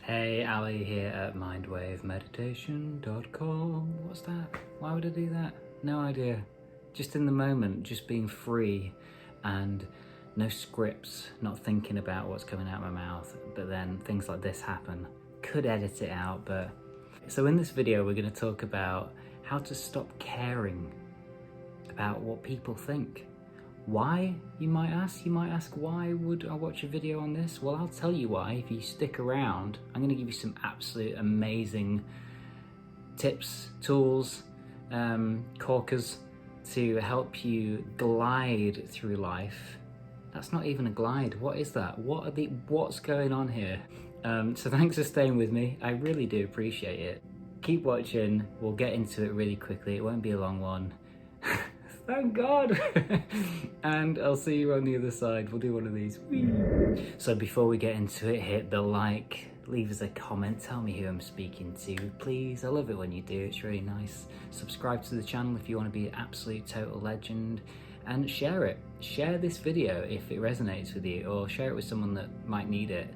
Hey, Ali here at MindWaveMeditation.com. What's that? Why would I do that? No idea. Just in the moment, just being free and no scripts, not thinking about what's coming out of my mouth. But then things like this happen. Could edit it out, but... So in this video, we're going to talk about how to stop caring about what people think. Why, you might ask? You might ask, why would I watch a video on this? Well, I'll tell you why. If you stick around, I'm going to give you some absolute amazing tips, tools, corkers to help you glide through life. That's not even a glide. What is that? What's going on here? So thanks for staying with me. I really do appreciate it. Keep watching. We'll get into it really quickly. It won't be a long one. Thank God. And I'll see you on the other side. We'll do one of these. Whee! So before we get into it, hit the like, leave us a comment, tell me who I'm speaking to, please. I love it when you do, it's really nice. Subscribe to the channel if you want to be an absolute total legend, and share it. Share this video if it resonates with you, or share it with someone that might need it.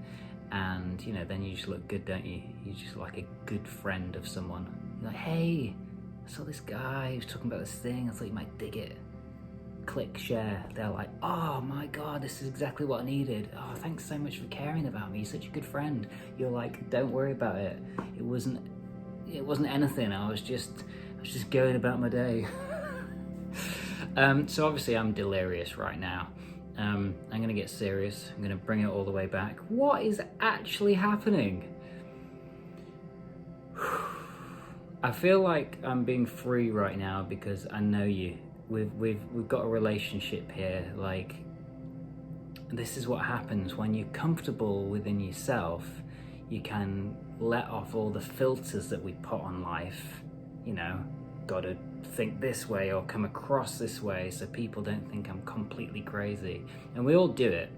And you know, then you just look good, don't you? You're just like a good friend of someone. You're like, hey, I saw this guy, he was talking about this thing, I thought you might dig it. Click share. They're like, oh my God, this is exactly what I needed. Oh, thanks so much for caring about me. You're such a good friend. You're like, don't worry about it. It wasn't anything. I was just going about my day. So obviously I'm delirious right now. I'm gonna get serious. I'm gonna bring it all the way back. What is actually happening? I feel like I'm being free right now because I know you. We've got a relationship here. Like, this is what happens when you're comfortable within yourself. You can let off all the filters that we put on life. You know, gotta think this way or come across this way so people don't think I'm completely crazy. And we all do it,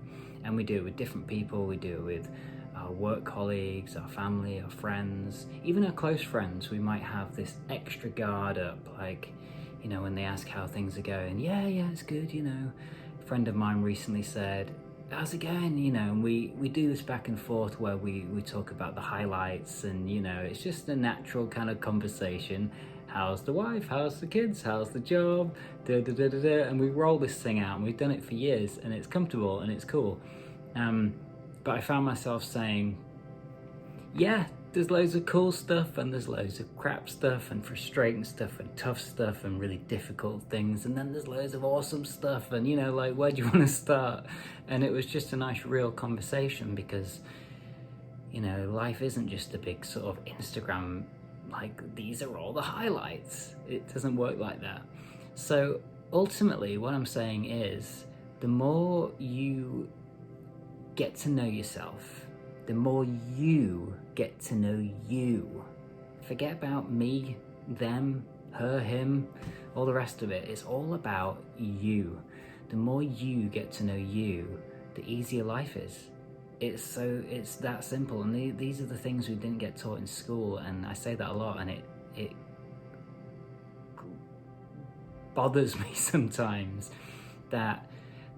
and we do it with different people. We do it with our work colleagues, our family, our friends, even our close friends. We might have this extra guard up, like, you know, when they ask how things are going, yeah, it's good, you know. A friend of mine recently said, how's it going, you know, and we do this back and forth where we talk about the highlights, and, you know, it's just a natural kind of conversation. How's the wife, how's the kids, how's the job, and we roll this thing out, and we've done it for years, and it's comfortable and it's cool. But I found myself saying, yeah, there's loads of cool stuff and there's loads of crap stuff and frustrating stuff and tough stuff and really difficult things, and then there's loads of awesome stuff, and you know, like, where do you want to start? And it was just a nice real conversation because, you know, life isn't just a big sort of Instagram, like, these are all the highlights. It doesn't work like that. So ultimately what I'm saying is, the more you get to know yourself, the more you get to know you. Forget about me, them, her, him, all the rest of it. It's all about you. The more you get to know you, the easier life is. It's that simple. And these are the things we didn't get taught in school, and I say that a lot, and it bothers me sometimes that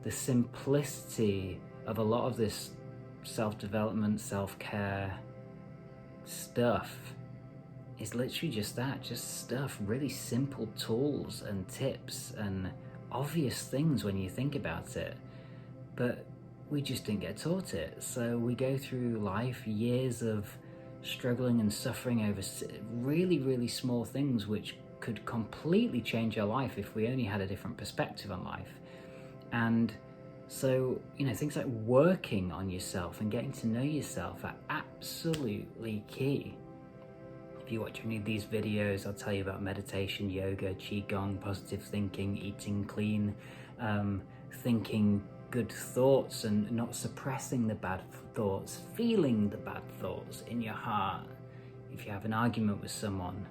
the simplicity of a lot of this self-development, self-care stuff is literally just that, just stuff, really simple tools and tips and obvious things when you think about it, but we just didn't get taught it. So we go through life, years of struggling and suffering over really, really small things which could completely change our life if we only had a different perspective on life. And so, you know, things like working on yourself and getting to know yourself are absolutely key. If you watch any of these videos, I'll tell you about meditation, yoga, qigong, positive thinking, eating clean, thinking good thoughts and not suppressing the bad thoughts, feeling the bad thoughts in your heart. If you have an argument with someone,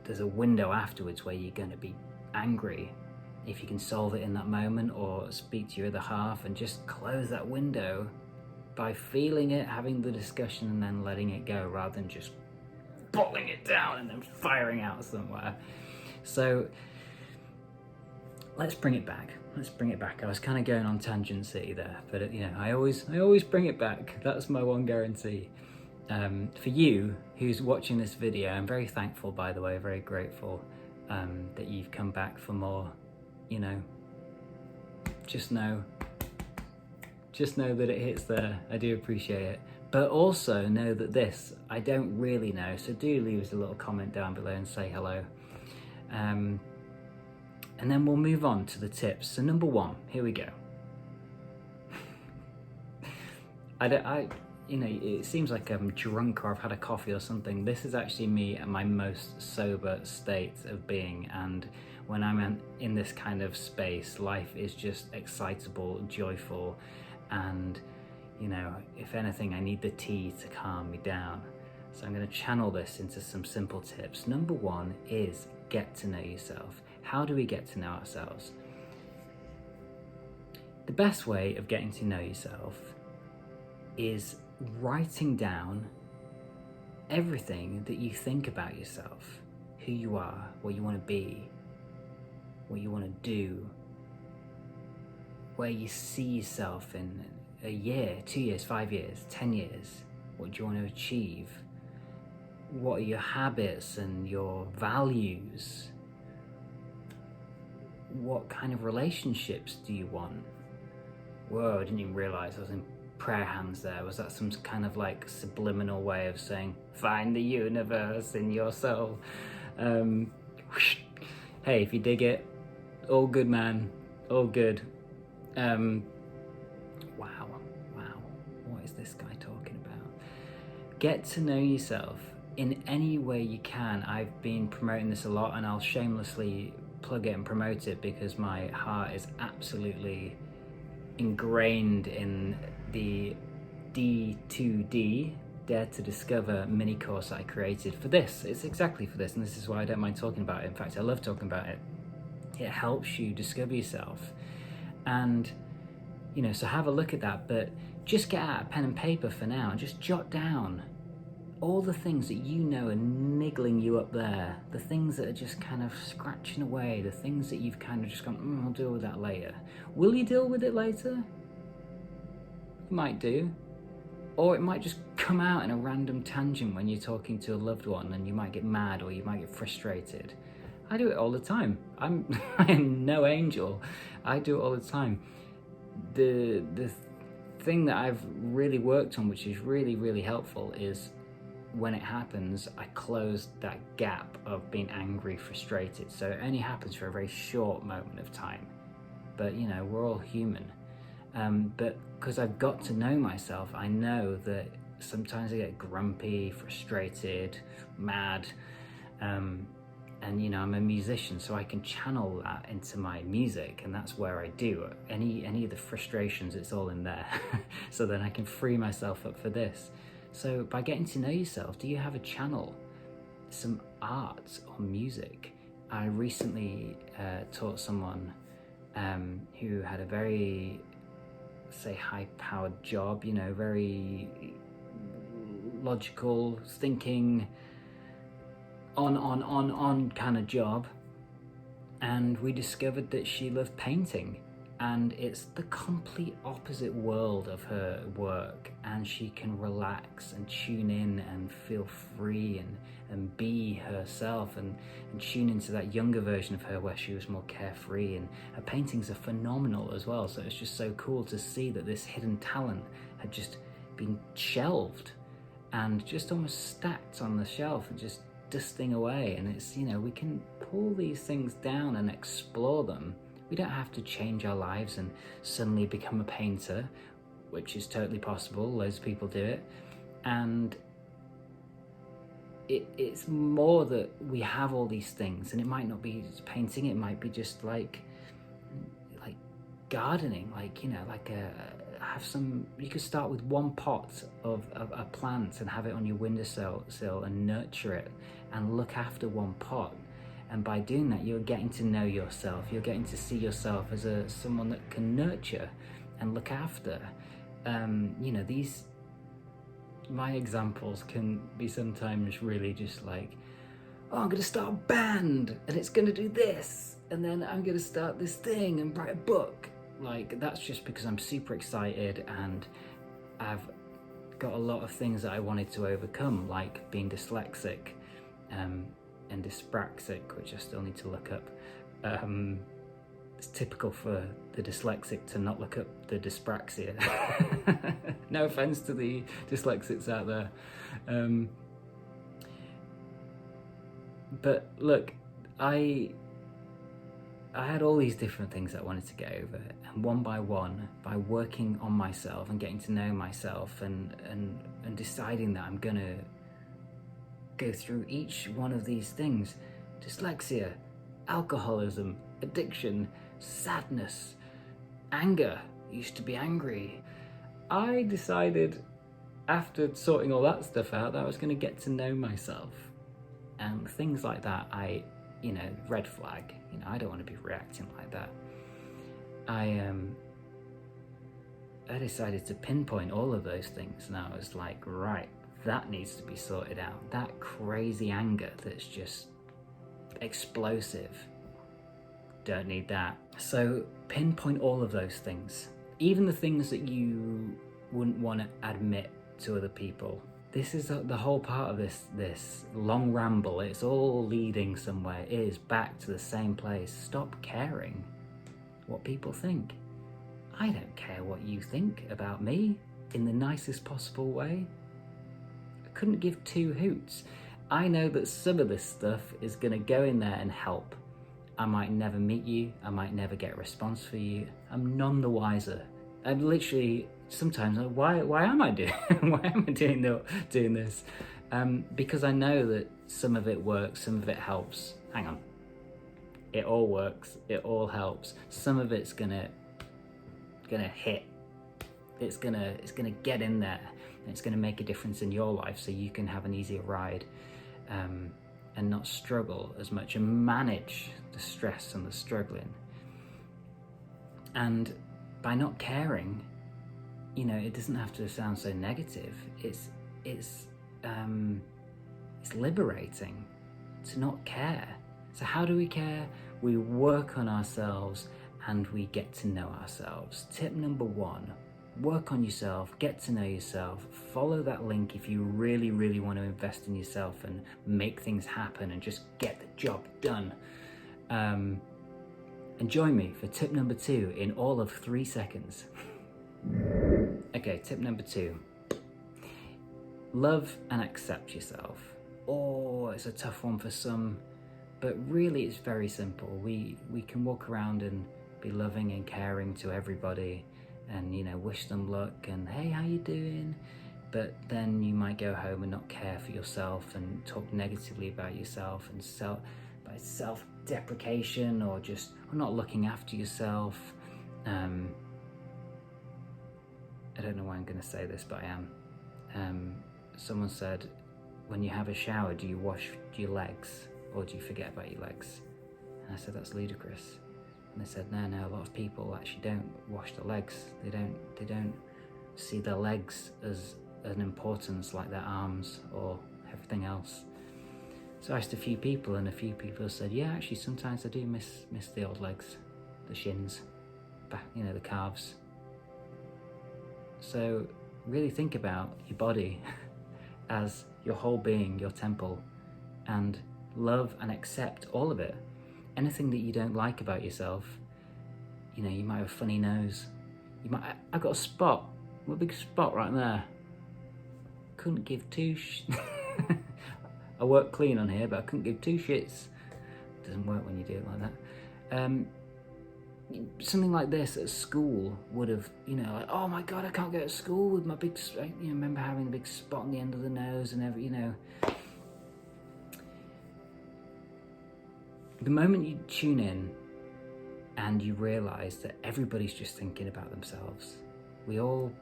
there's a window afterwards where you're going to be angry. If you can solve it in that moment, or speak to your other half and just close that window by feeling it, having the discussion, and then letting it go, rather than just bottling it down and then firing out somewhere. So let's bring it back. I was kind of going on tangent city there, but you know, I always bring it back. That's my one guarantee. For you who's watching this video, I'm very thankful, by the way, very grateful that you've come back for more. You know, just know that it hits there. I do appreciate it. But also know that this, I don't really know, so do leave us a little comment down below and say hello. And then we'll move on to the tips. So number 1, here we go. You know, it seems like I'm drunk or I've had a coffee or something. This is actually me at my most sober state of being, and when I'm in this kind of space, life is just excitable, joyful, and you know, if anything, I need the tea to calm me down. So I'm going to channel this into some simple tips. Number 1 is get to know yourself. How do we get to know ourselves? The best way of getting to know yourself is writing down everything that you think about yourself, who you are, what you want to be, what you want to do, where you see yourself in a year, 2 years, 5 years, 10 years. What do you want to achieve? What are your habits and your values? What kind of relationships do you want? Whoa, I didn't even realize I was in prayer hands there. Was that some kind of like subliminal way of saying, find the universe in your soul? Hey, if you dig it, all good, man, all good. Wow, what is this guy talking about? Get to know yourself in any way you can. I've been promoting this a lot, and I'll shamelessly plug it and promote it because my heart is absolutely ingrained in the D2D, Dare to Discover mini course that I created for this. It's exactly for this, and this is why I don't mind talking about it. In fact, I love talking about it. It helps you discover yourself. And, you know, so have a look at that, but just get out a pen and paper for now and just jot down all the things that you know are niggling you up there, the things that are just kind of scratching away, the things that you've kind of just gone, I'll deal with that later. Will you deal with it later? You might do. Or it might just come out in a random tangent when you're talking to a loved one and you might get mad or you might get frustrated. I do it all the time. I am no angel. I do it all the time. The thing that I've really worked on, which is really, really helpful, is when it happens, I close that gap of being angry, frustrated. So it only happens for a very short moment of time. But you know, we're all human. But because I've got to know myself, I know that sometimes I get grumpy, frustrated, mad, and you know, I'm a musician, so I can channel that into my music, and that's where I do any of the frustrations. It's all in there. So then I can free myself up for this. So by getting to know yourself, do you have a channel, some art or music? I recently taught someone who had a very, say, high-powered job, you know, very logical thinking, on kind of job, and we discovered that she loved painting, and it's the complete opposite world of her work, and she can relax and tune in and feel free and be herself and tune into that younger version of her where she was more carefree, and her paintings are phenomenal as well. So it's just so cool to see that this hidden talent had just been shelved and just almost stacked on the shelf and just dusting away. And it's, you know, we can pull these things down and explore them. We don't have to change our lives and suddenly become a painter, which is totally possible. Loads of people do it. And it's more that we have all these things, and it might not be just painting, it might be just like gardening, like, you know, like have some, you could start with one pot of a plant and have it on your windowsill and nurture it and look after one pot. And by doing that, you're getting to know yourself. You're getting to see yourself as someone that can nurture and look after. You know, my examples can be sometimes really just like, oh, I'm going to start a band and it's going to do this. And then I'm going to start this thing and write a book. Like, that's just because I'm super excited and I've got a lot of things that I wanted to overcome, like being dyslexic and dyspraxic, which I still need to look up. It's typical for the dyslexic to not look up the dyspraxia. No offense to the dyslexics out there. But look, I had all these different things I wanted to get over, and one by one, by working on myself and getting to know myself and deciding that I'm gonna go through each one of these things: dyslexia, alcoholism, addiction, sadness, anger. Used to be angry. I decided after sorting all that stuff out that I was going to get to know myself, and things like that. Red flag. I don't want to be reacting like that. I decided to pinpoint all of those things, and I was like, right, that needs to be sorted out. That crazy anger that's just explosive. Don't need that. So pinpoint all of those things, even the things that you wouldn't want to admit to other people. This is the whole part of this long ramble. It's all leading somewhere. It is back to the same place. Stop caring what people think. I don't care what you think about me, in the nicest possible way. I couldn't give two hoots. I know that some of this stuff is going to go in there and help. I might never meet you. I might never get a response for you. I'm none the wiser. I'm literally sometimes like, why am I doing why am I doing this? Because I know that some of it works, some of it helps. Hang on. It all works. It all helps. Some of it's gonna hit. It's gonna get in there, and it's gonna make a difference in your life, so you can have an easier ride. And not struggle as much and manage the stress and the struggling. And by not caring, it doesn't have to sound so negative. It's liberating to not care. So how do we care? We work on ourselves and we get to know ourselves. Tip number 1, work on yourself, get to know yourself, follow that link if you really, really want to invest in yourself and make things happen and just get the job done. And join me for tip number 2 in all of 3 seconds. Okay, tip number 2. Love and accept yourself. Oh, it's a tough one for some, but really it's very simple. We can walk around and be loving and caring to everybody, and wish them luck and hey, how you doing? But then you might go home and not care for yourself and talk negatively about yourself and self-deprecation or not looking after yourself. I don't know why I'm going to say this, but I am. Someone said, when you have a shower, do you wash your legs or do you forget about your legs? And I said, that's ludicrous. And they said, no, a lot of people actually don't wash their legs. They don't see their legs as an importance like their arms or everything else. So I asked a few people, and a few people said, yeah, actually sometimes I do miss the old legs, the shins, back, the calves. So really think about your body as your whole being, your temple, and love and accept all of it. Anything that you don't like about yourself, you might have a funny nose. I've got a spot, a big spot right there. Couldn't give two I work clean on here, but I couldn't give 2 shits. It doesn't work when you do it like that. Something like this at school would have, like, oh my God, I can't go to school with my big, remember having a big spot on the end of the nose and The moment you tune in and you realise that everybody's just thinking about themselves. We all,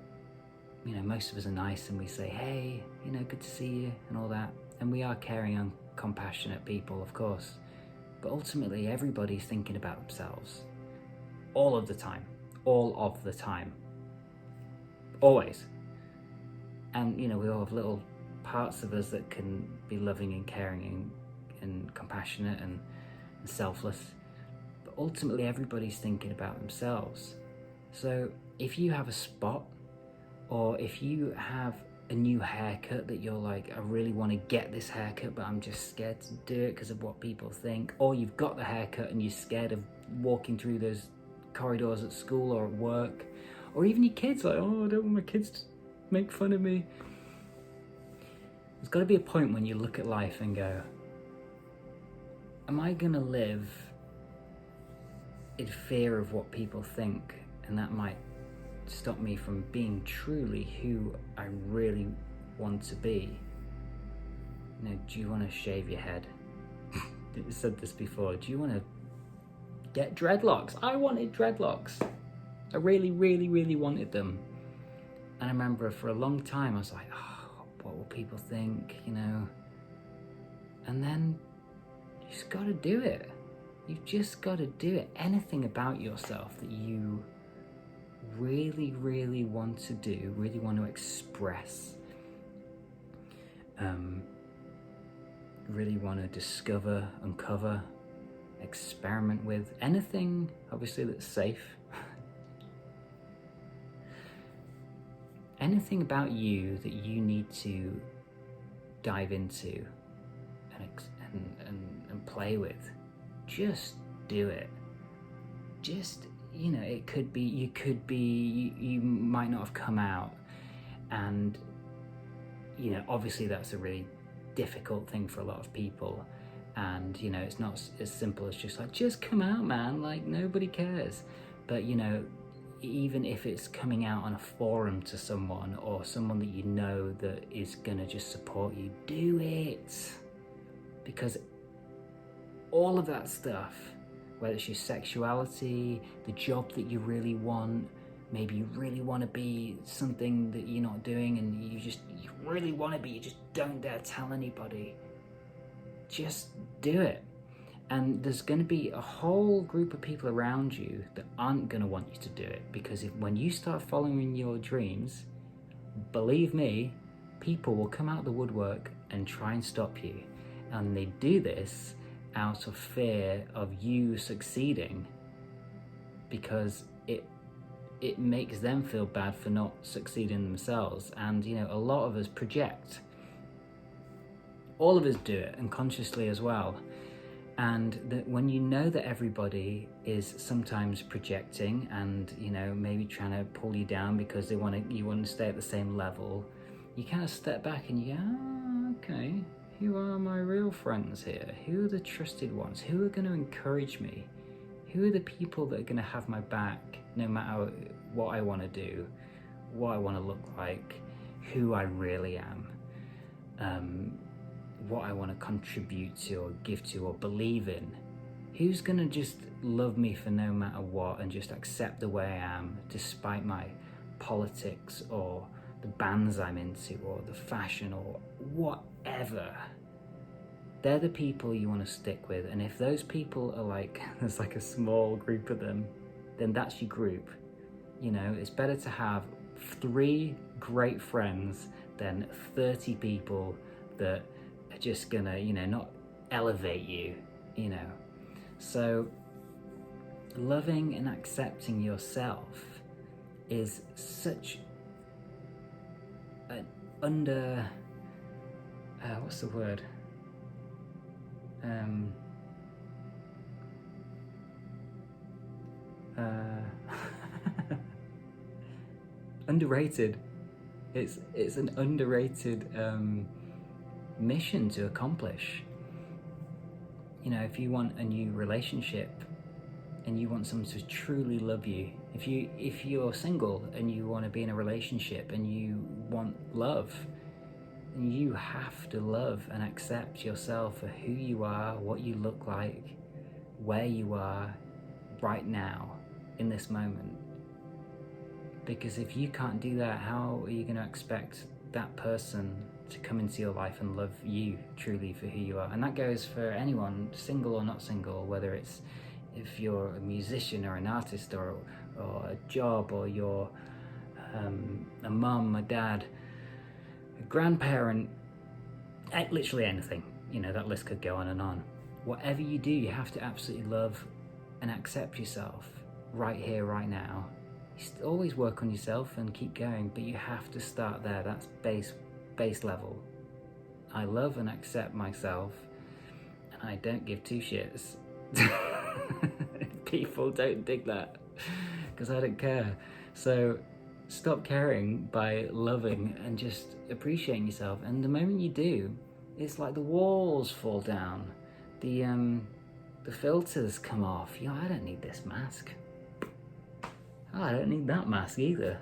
most of us are nice and we say, hey, good to see you and all that. And we are caring and compassionate people, of course. But ultimately, everybody's thinking about themselves. All of the time. Always. And, we all have little parts of us that can be loving and caring and compassionate and selfless. But ultimately, everybody's thinking about themselves. So if you have a spot, or if you have a new haircut that you're like, I really want to get this haircut, but I'm just scared to do it because of what people think. Or you've got the haircut and you're scared of walking through those corridors at school or at work. Or even your kids, like, oh, I don't want my kids to make fun of me. There's got to be a point when you look at life and go, am I going to live in fear of what people think? And that might stop me from being truly who I really want to be. You know, do you want to shave your head? I said this before. Do you want to get dreadlocks? I wanted dreadlocks. I really, really, really wanted them. And I remember for a long time I was like, oh, what will people think, you know? And then you just got to do it. You've just got to do it. Anything about yourself that you really, really want to do, really want to express, really want to discover, uncover, experiment with, anything obviously that's safe. Anything about you that you need to dive into and play with, just do it. Just, you know, it could be, you might not have come out, and, you know, obviously that's a really difficult thing for a lot of people, and, you know, it's not as simple as just like, just come out, man, like, nobody cares. But, you know, even if it's coming out on a forum to someone, or someone that you know that is gonna just support you, do it. Because all of that stuff, whether it's your sexuality, the job that you really want, maybe you really want to be something that you're not doing, and you really want to be, you just don't dare tell anybody. Just do it. And there's going to be a whole group of people around you that aren't going to want you to do it, because when you start following your dreams, believe me, people will come out the woodwork and try and stop you. And they do this out of fear of you succeeding, because it makes them feel bad for not succeeding themselves. And, you know, a lot of us project. All of us do it, unconsciously as well. And that when you know that everybody is sometimes projecting and, you know, maybe trying to pull you down because you want to stay at the same level, you kind of step back and you go, oh, okay, who are my real friends here? Who are the trusted ones? Who are going to encourage me? Who are the people that are going to have my back no matter what I want to do, what I want to look like, who I really am, what I want to contribute to or give to or believe in? Who's going to just love me for no matter what and just accept the way I am despite my politics or the bands I'm into or the fashion or whatever? They're the people you want to stick with. And if those people are like, there's like a small group of them, then that's your group. You know, it's better to have 3 great friends than 30 people that are just gonna, you know, not elevate you, you know. So loving and accepting yourself is such an what's the word? Underrated. It's an underrated mission to accomplish. You know, if you want a new relationship and you want someone to truly love you, if you're single and you want to be in a relationship and you want love, then you have to love and accept yourself for who you are, what you look like, where you are right now in this moment. Because if you can't do that, how are you going to expect that person to come into your life and love you truly for who you are? And that goes for anyone, single or not single, whether it's if you're a musician or an artist or a job, or you're a mum, a dad, a grandparent, literally anything. You know, that list could go on and on. Whatever you do, you have to absolutely love and accept yourself right here, right now. always work on yourself and keep going, but you have to start there. That's base level. I love and accept myself, and I don't give two shits. People don't dig that, because I don't care. So stop caring by loving and just appreciating yourself. And the moment you do, it's like the walls fall down, the filters come off. I don't need this mask. Oh, I don't need that mask either.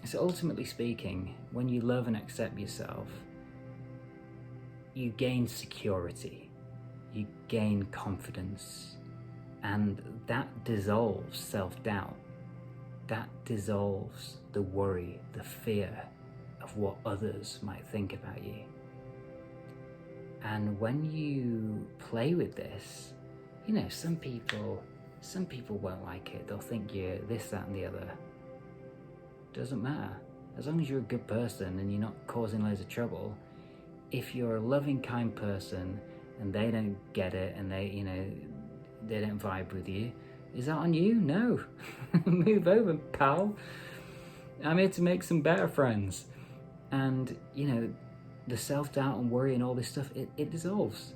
So ultimately speaking, when you love and accept yourself, you gain security, you gain confidence, and that dissolves self-doubt. That dissolves the worry, the fear of what others might think about you. And when you play with this, some people won't like it. They'll think you're this, that, and the other. Doesn't matter. As long as you're a good person and you're not causing loads of trouble. If you're a loving, kind person and they don't get it and they don't vibe with you, is that on you? No. Move over, pal. I'm here to make some better friends. And, the self-doubt and worry and all this stuff, it dissolves.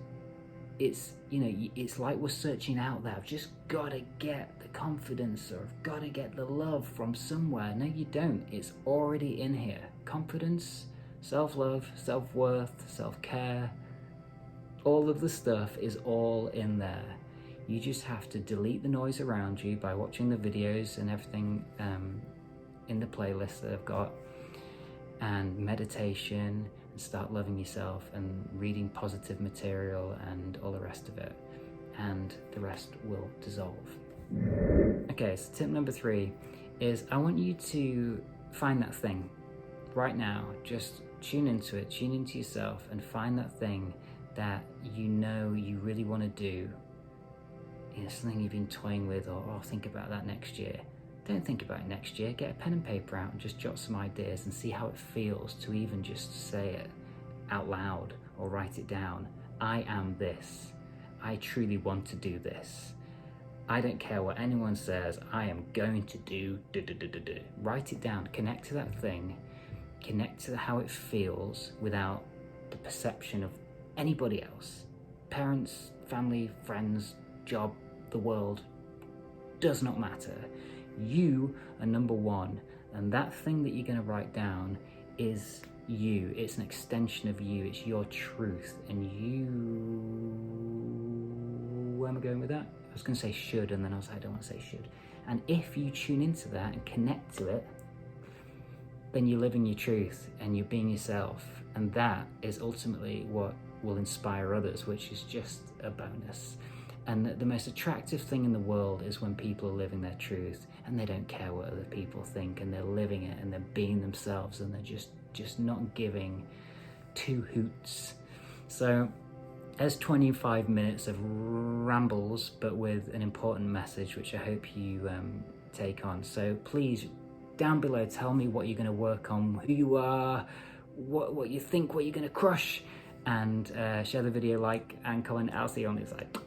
It's, it's like we're searching out there. I've just got to get the confidence, or I've got to get the love from somewhere. No, you don't. It's already in here. Confidence, self-love, self-worth, self-care, all of the stuff is all in there. You just have to delete the noise around you by watching the videos and everything in the playlist that I've got, and meditation, and start loving yourself and reading positive material and all the rest of it, and the rest will dissolve. Okay, so tip number 3 is I want you to find that thing right now. Just tune into it, tune into yourself, and find that thing that you really want to do. Something you've been toying with, or I'll think about that next year. Don't think about it next year. Get a pen and paper out and just jot some ideas and see how it feels to even just say it out loud or write it down. I am this. I truly want to do this. I don't care what anyone says. I am going to do. Write it down. Connect to that thing. Connect to how it feels without the perception of anybody else. Parents, family, friends, job, the world, does not matter. You are number one, and that thing that you're going to write down is you. It's an extension of you. It's your truth, and where am I going with that? I was going to say should, and then I was like, I don't want to say should. And if you tune into that and connect to it, then you're living your truth and you're being yourself, and that is ultimately what will inspire others, which is just a bonus. And the most attractive thing in the world is when people are living their truth and they don't care what other people think, and they're living it and they're being themselves, and they're just not giving two hoots. So there's 25 minutes of rambles, but with an important message, which I hope you take on. So please, down below, tell me what you're going to work on, who you are, what you think, what you're going to crush, and share the video, like, and comment. I'll see you on the other side.